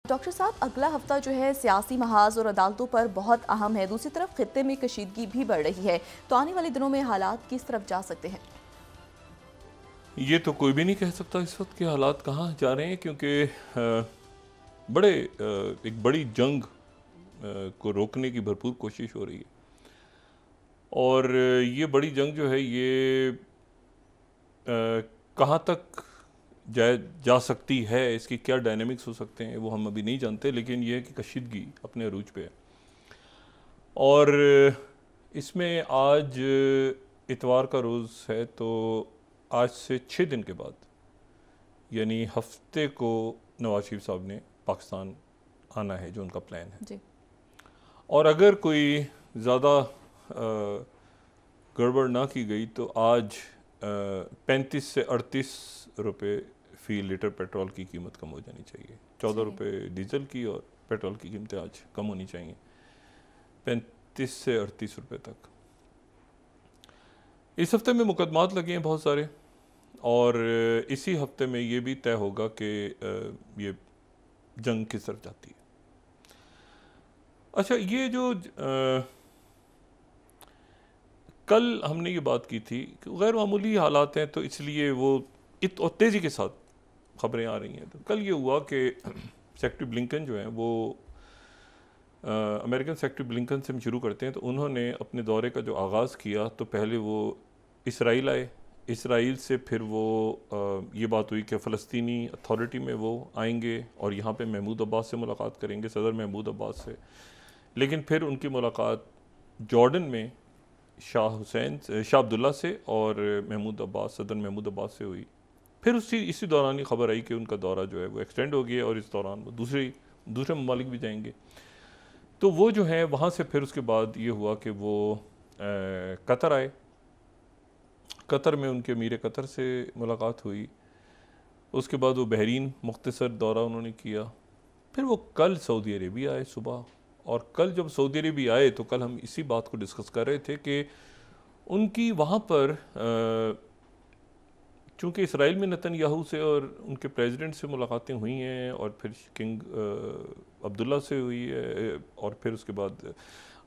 Doctor साहब, अगला हफ्ता जो है सियासी महाज और अदालतों पर बहुत अहम है। दूसरी तरफ खित्ते में कशीदगी भी बढ़ रही है, तो आने वाले दिनों में हालात किस तरफ जा सकते हैं? ये तो कोई भी नहीं कह सकता इस वक्त के हालात कहाँ जा रहे हैं, क्योंकि एक बड़ी जंग को रोकने की भरपूर कोशिश हो रही है। और ये बड़ी जंग जो है ये कहाँ तक जा सकती है, इसकी क्या डायनेमिक्स हो सकते हैं वो हम अभी नहीं जानते, लेकिन ये है कि कशीदगी अपने अरूज पे है। और इसमें आज इतवार का रोज़ है, तो आज से 6 दिन के बाद यानी हफ्ते को नवाज शरीफ साहब ने पाकिस्तान आना है, जो उनका प्लान है जी। और अगर कोई ज़्यादा गड़बड़ ना की गई तो आज 35 से 38 रुपये फ़ी लीटर पेट्रोल की कीमत कम हो जानी चाहिए। 14 रुपये डीजल की और पेट्रोल की कीमतें आज कम होनी चाहिए 35 से 38 रुपये तक। इस हफ्ते में मुकदमात लगे हैं बहुत सारे, और इसी हफ्ते में ये भी तय होगा कि ये जंग किस तरफ जाती है। अच्छा, ये जो कल हमने ये बात की थी कि गैर मामूली हालात हैं, तो इसलिए वो और तेज़ी के साथ खबरें आ रही हैं। तो कल ये हुआ कि सेक्रेटरी ब्लिंकन जो हैं वो अमेरिकन सेक्रेटरी ब्लिंकन से हम शुरू करते हैं। तो उन्होंने अपने दौरे का जो आगाज़ किया तो पहले वो इसराइल आए। इसराइल से फिर वो ये बात हुई कि फ़लस्तीनी अथॉरिटी में वो आएंगे और यहाँ पे महमूद अब्बास से मुलाकात करेंगे, सदर महमूद अब्बास से। लेकिन फिर उनकी मुलाकात जॉर्डन में शाह अब्दुल्ला से और महमूद अब्बास, सदर महमूद अब्बास से हुई। फिर इसी दौरान ही खबर आई कि उनका दौरा जो है वो एक्सटेंड हो गया और इस दौरान वो दूसरे ममालिक भी जाएंगे। तो वो जो है वहाँ से फिर उसके बाद ये हुआ कि वो कतर आए। कतर में उनके अमीर कतर से मुलाकात हुई। उसके बाद वो बहरीन मुख्तसर दौरा उन्होंने किया। फिर वो कल सऊदी अरेबिया आए सुबह, और कल जब सऊदी अरेबिया आए तो कल हम इसी बात को डिस्कस कर रहे थे कि उनकी वहाँ पर चूँकि इसराइल में नेतन्याहू से और उनके प्रेसिडेंट से मुलाकातें हुई हैं, और फिर किंग अब्दुल्ला से हुई है, और फिर उसके बाद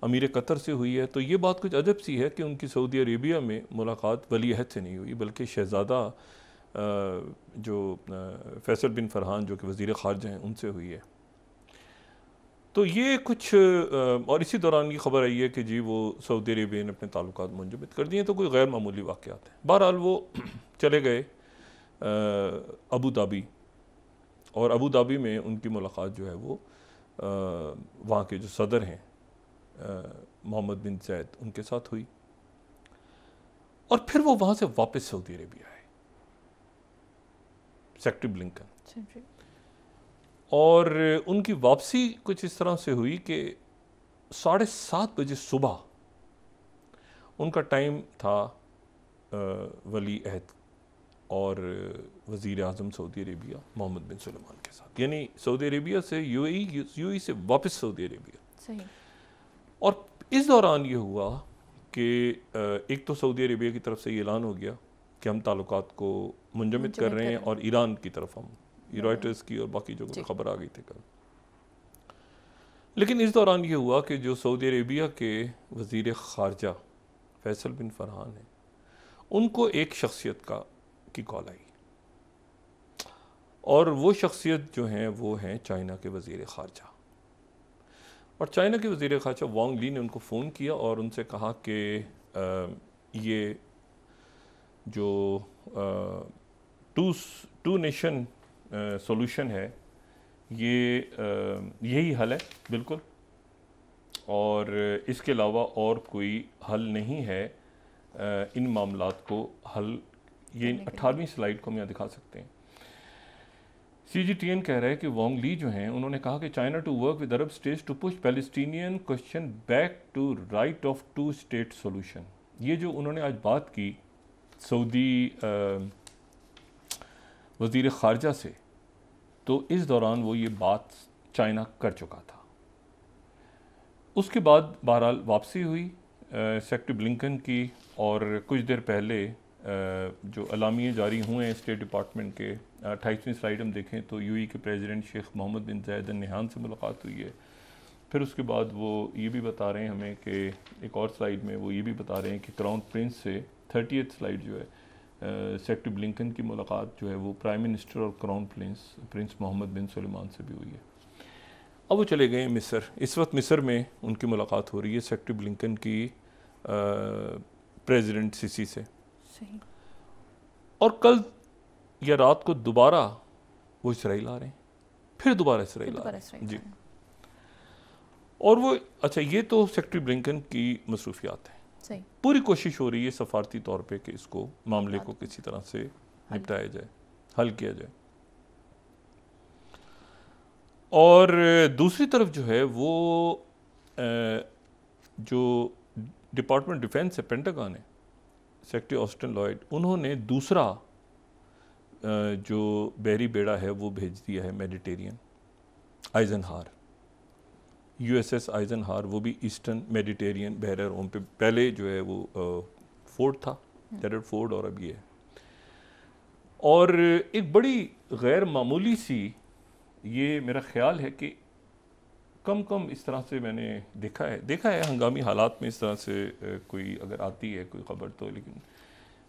अमीर कतर से हुई है। तो ये बात कुछ अजब सी है कि उनकी सऊदी अरेबिया में मुलाकात वली अहद से नहीं हुई, बल्कि शहज़ादा जो फैसल बिन फरहान जो कि वज़ीर ख़ारजा हैं उनसे हुई है। तो ये कुछ और इसी दौरान ये खबर आई है कि जी वो सऊदी अरेबिया ने अपने ताल्लुकात मुंजमद कर दिए। तो कोई गैर मामूली वाक़यात हैं। बहरहाल वो चले गए अबू धाबी, और अबू धाबी में उनकी मुलाकात जो है वो वहाँ के जो सदर हैं मोहम्मद बिन ज़ैद उनके साथ हुई, और फिर वो वहाँ से वापस सऊदी अरेबिया आए सेक्रेटरी ब्लिंकन। और उनकी वापसी कुछ इस तरह से हुई कि 7:30 बजे सुबह उनका टाइम था वली अहद और वज़ीर आज़म सऊदी अरेबिया मोहम्मद बिन सलमान के साथ, यानी सऊदी अरेबिया से यूएई से वापस सऊदी अरेबिया। सही। और इस दौरान ये हुआ कि एक तो सऊदी अरेबिया की तरफ से ये ऐलान हो गया कि हम ताल्लुकात को मुंजमद कर रहे हैं, और ईरान की तरफ हम रॉयटर्स की और बाकी जो खबर आ गई थी कल। लेकिन इस दौरान ये हुआ कि जो सऊदी अरेबिया के वज़ीर ख़ारजा फैसल बिन फरहान हैं, उनको एक शख्सियत की कॉल आई, और वो शख्सियत जो हैं वो हैं चाइना के वज़ीर ख़ारजा। और चाइना के वज़ीर ख़ारजा वांग ली ने उनको फ़ोन किया और उनसे कहा कि ये जो टू नेशन सॉल्यूशन है ये यही हल है बिल्कुल, और इसके अलावा और कोई हल नहीं है इन मामलात को हल। ये 18वीं स्लाइड को हम यहाँ दिखा सकते हैं। CGTN कह रहा है कि वांग ली जो हैं उन्होंने कहा कि China to work with Arab states to push Palestinian question back to right of 2 state solution. ये जो उन्होंने आज बात की सऊदी वज़ीर ख़ारजा से, तो इस दौरान वो ये बात चाइना कर चुका था। उसके बाद बहरहाल वापसी हुई सेक्रेटरी ब्लिंकन की, और कुछ देर पहले जो अलामिये जारी हुए हैं स्टेट डिपार्टमेंट के, 28वीं स्लाइड हम देखें तो यूएई के प्रेसिडेंट शेख मोहम्मद बिन जायद अल नहयान से मुलाकात हुई है। फिर उसके बाद वो ये भी बता रहे हैं हमें कि एक और स्लाइड में वो ये भी बता रहे हैं कि क्राउन प्रिंस से 30th स्लाइड जो है सेक्रेटरी ब्लिंकन की मुलाकात जो है वो प्राइम मिनिस्टर और क्राउन प्रिंस मोहम्मद बिन सुलेमान से भी हुई है। अब वो चले गए मिस्र। इस वक्त मिस्र में उनकी मुलाकात हो रही है सेक्रेटरी ब्लिंकन की प्रेसिडेंट सीसी से। सही। और कल या रात को दोबारा वो इसराइल आ रहे हैं, फिर दोबारा इसराइल आ रहे हैं जी। और वो अच्छा, ये तो सेक्रेटरी ब्लिंकन की मसरूफियात है। सही। पूरी पूरी कोशिश हो रही है सफारती तौर पे कि इसको मामले को किसी तरह से निपटाया जाए, हल किया जाए। और दूसरी तरफ जो है वो जो डिपार्टमेंट डिफेंस है, पेंटागन है, सेक्रेटरी ऑस्टिन लॉयड, उन्होंने दूसरा जो बहरी बेड़ा है वो भेज दिया है मेडिटेरियन, आइजनहार, यूएसएस आइजनहार, वो भी ईस्टर्न मेडिटेरियन बहर रोम पे। पहले जो है वो फोर्ड था, जेरड फोर्ड, और अब ये है। और एक बड़ी गैर मामूली सी, ये मेरा ख्याल है कि कम इस तरह से मैंने देखा है हंगामी हालात में इस तरह से कोई अगर आती है कोई ख़बर तो, लेकिन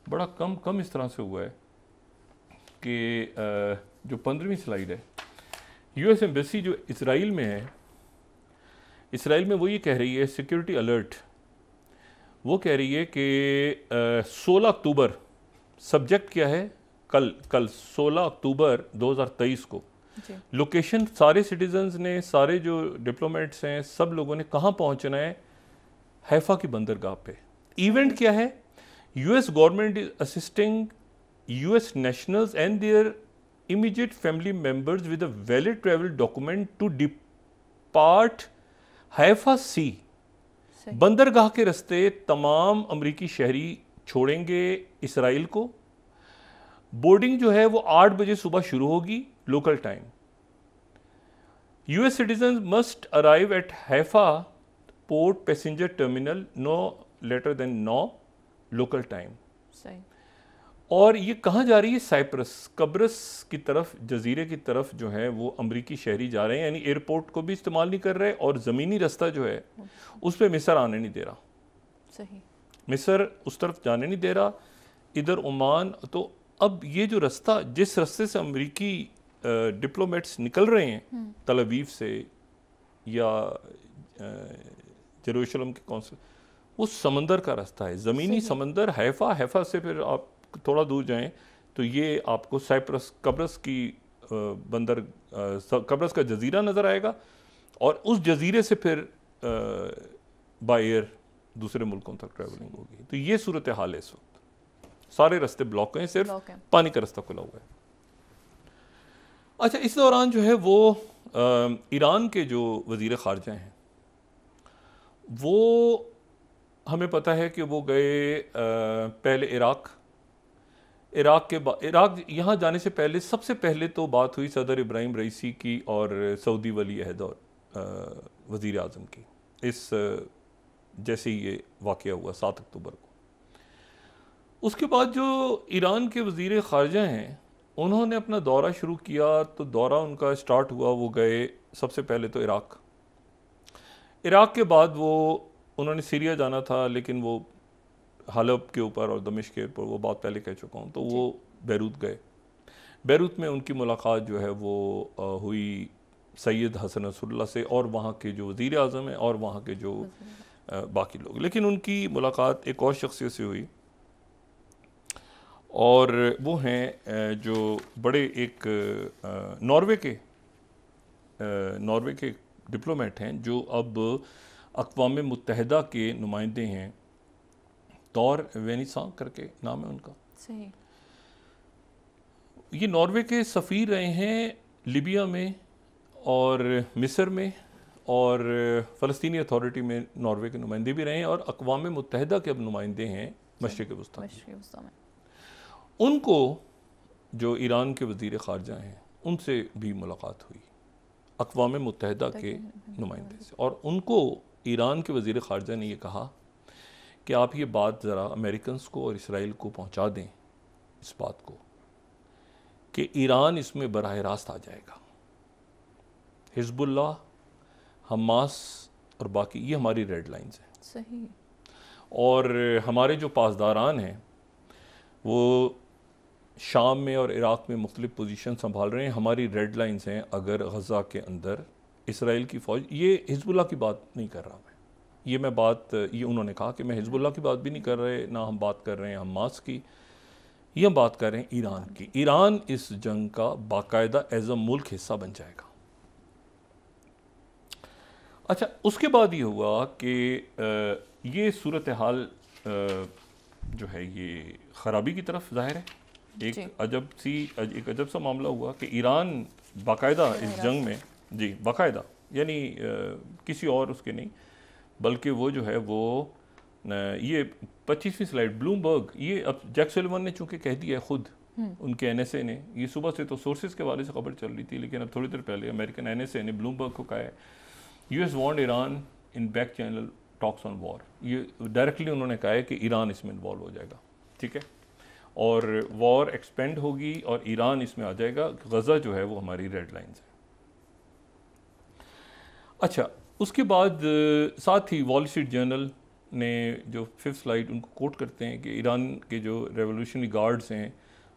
बड़ा कम इस तरह से हुआ है कि जो 15वीं स्लाइड है, यूएस एम्बेसी जो इसराइल में है, इसराइल में वो ये कह रही है, सिक्योरिटी अलर्ट, वो कह रही है कि 16 अक्टूबर, सब्जेक्ट क्या है, कल 16 अक्टूबर 2023 को लोकेशन सारे सिटीजन्स ने, सारे जो डिप्लोमेट्स हैं, सब लोगों ने कहाँ पहुँचना है, हैफा की बंदरगाह पे। इवेंट क्या है, US government is assisting US nationals and their immediate family members with a valid travel document to depart Haifa sea. बंदरगाह के रास्ते तमाम अमरीकी शहरी छोड़ेंगे इसराइल को। बोर्डिंग जो है वो 8 बजे सुबह शुरू होगी local time. US citizen must arrive at Haifa port passenger terminal no later than 9 local time. सही। और ये कहाँ जा रही है, साइप्रस, कब्रस की तरफ, जजीरे की तरफ जो है वो अमरीकी शहरी जा रहे हैं, यानी एयरपोर्ट को भी इस्तेमाल नहीं कर रहे और ज़मीनी रास्ता जो है उस पर मिस्र आने नहीं दे रहा। सही। मिस्र उस तरफ जाने नहीं दे रहा, इधर ओमान। तो अब ये जो रास्ता, जिस रास्ते से अमरीकी डिप्लोमेट्स निकल रहे हैं तल अवीव से या जेरूशलम के कौंसिल, वो समंदर का रास्ता है, ज़मीनी समंदर। हैफा से फिर आप थोड़ा दूर जाएं तो ये आपको साइप्रस, कब्रस की कब्रस का जजीरा नज़र आएगा, और उस जजीरे से फिर बाय एयर दूसरे मुल्कों तक ट्रैवलिंग होगी। तो ये सूरत हाल है इस वक्त, सारे रास्ते ब्लॉक हैं, सिर्फ पानी का रास्ता खुला हुआ है। अच्छा, इस दौरान जो है वो ईरान के जो वज़ीर ख़ारजा हैं, वो हमें पता है कि वो गए पहले इराक यहाँ जाने से पहले सबसे पहले तो बात हुई सदर इब्राहिम रईसी की और सऊदी वली अहद और वज़ीर आज़म की, इस जैसे ही ये वाक़या हुआ 7 अक्टूबर को। उसके बाद जो ईरान के वज़ीर ख़ारजा हैं, उन्होंने अपना दौरा शुरू किया। तो दौरा उनका स्टार्ट हुआ, वो गए सबसे पहले तो इराक के बाद वो उन्होंने सीरिया जाना था, लेकिन वो हलब के ऊपर और दमिश्क के ऊपर, वो बात पहले कह चुका हूँ। तो वो बैरूत गए। बैरूत में उनकी मुलाकात जो है वो हुई सैयद हसन नसरुल्लाह से और वहाँ के जो वज़ीर आज़म हैं और वहाँ के जो बाकी लोग। लेकिन उनकी मुलाकात एक और शख्सियत से हुई, और वो हैं जो बड़े एक नॉर्वे के डिप्लोमेट हैं, जो अब अक़वाम मुत्तहिदा के नुमाइंदे हैं, तौर वेनिसांग करके नाम है उनका। सही। ये नॉर्वे के सफ़ीर रहे हैं लीबिया में और मिस्र में, और फ़लस्तीनी अथॉरिटी में नॉर्वे के नुमाइंदे भी रहे हैं, और अक़वाम मुत्तहिदा के अब नुमाइंदे हैं मशरिक़ वस्ता में। उनको जो ईरान के वज़ीर ख़ारजा हैं, उनसे भी मुलाकात हुई, अक़वाम मुत्तहिदा के नुमाइंदे से। और उनको ईरान के वज़ीर ख़ारजा ने ये कहा कि आप ये बात ज़रा अमेरिकन को और इसराइल को पहुंचा दें, इस बात को कि ईरान इसमें बराह रास्त आ जाएगा। हिजबुल्लाह, हमास और बाकी ये हमारी रेड लाइंस हैं। सही। और हमारे जो पासदारान हैं वो शाम में और इराक़ में मुख्तलिफ़ पोजीशन संभाल रहे हैं। हमारी रेड लाइंस हैं, अगर गज़ा के अंदर इसराइल की फ़ौज, ये हिजबुल्लाह की बात नहीं कर रहा मैं बात, ये उन्होंने कहा कि मैं हिजबुल्लाह की बात भी नहीं कर रहे, ना हम बात कर रहे हैं हमास की, ये हम बात कर रहे हैं ईरान की। ईरान इस जंग का बाकायदा एज अ मुल्क हिस्सा बन जाएगा। अच्छा, उसके बाद ये हुआ कि ये सूरत हाल जो है ये ख़राबी की तरफ ज़ाहिर है। एक अजब सा मामला हुआ कि ईरान बाकायदा इस जंग में, जी बाकायदा, यानी किसी और उसके नहीं, बल्कि वो जो है वो ये 25वीं स्लाइड ब्लूमबर्ग, ये अब जैक सुलिवान ने चूंकि कह दिया है खुद, उनके एनएसए ने, ये सुबह से तो सोर्सेज के हवाले से खबर चल रही थी, लेकिन अब थोड़ी देर पहले अमेरिकन एनएसए ने ब्लूमबर्ग को कहा है US want Iran in back channel talks on war. ये डायरेक्टली उन्होंने कहा है कि ईरान इसमें इन्वॉल्व हो जाएगा, ठीक है, और वॉर एक्सपेंड होगी और ईरान इसमें आ जाएगा। गज़ा जो है वो हमारी रेड लाइंस है। अच्छा, उसके बाद साथ ही वॉल स्ट्रीट जर्नल ने जो 5th स्लाइड उनको कोट करते हैं कि ईरान के जो रेवोल्यूशनरी गार्ड्स हैं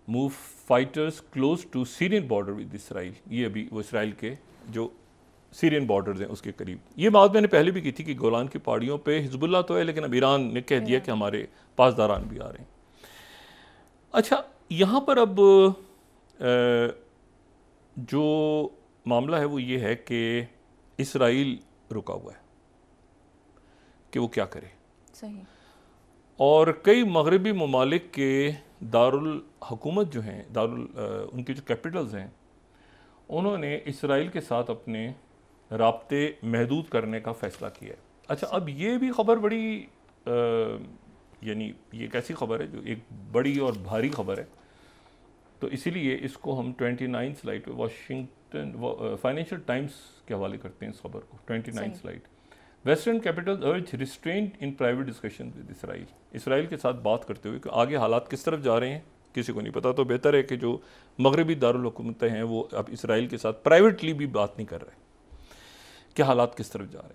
move fighters close to Syrian border with Israel. ये अभी वो इसराइल के जो सीरियन बॉर्डर्स हैं उसके करीब। ये बात मैंने पहले भी की थी कि गोलान की पहाड़ियों पे हिजबुल्लाह तो है, लेकिन अब ईरान ने कह दिया कि हमारे पासदारान भी आ रहे हैं। अच्छा, यहाँ पर अब जो मामला है वो ये है कि इसराइल रुका हुआ है कि वो क्या करे। सही। और कई मगरबी ममालिक के दारुल हुकूमत जो हैं, उनके जो कैपिटल्स हैं, उन्होंने इसराइल के साथ अपने राब्ते महदूद करने का फ़ैसला किया है। अच्छा, अब ये भी ख़बर बड़ी यानी ये एक ऐसी ख़बर है जो एक बड़ी और भारी ख़बर है, तो इसीलिए इसको हम 29 स्लाइड पे वाशिंगटन फाइनेंशियल टाइम्स के हवाले करते हैं इस खबर को। 29 स्लाइड, वेस्टर्न कैपिटल अर्ज restraint in private discussion with Israel. Israel के साथ बात करते हुए कि आगे हालात किस तरफ जा रहे हैं किसी को नहीं पता, तो बेहतर है कि जो मगरबी दारुल हुकूमतें हैं वो अब इसराइल के साथ प्राइवेटली भी बात नहीं कर रहे कि हालात किस तरफ जा रहे हैं।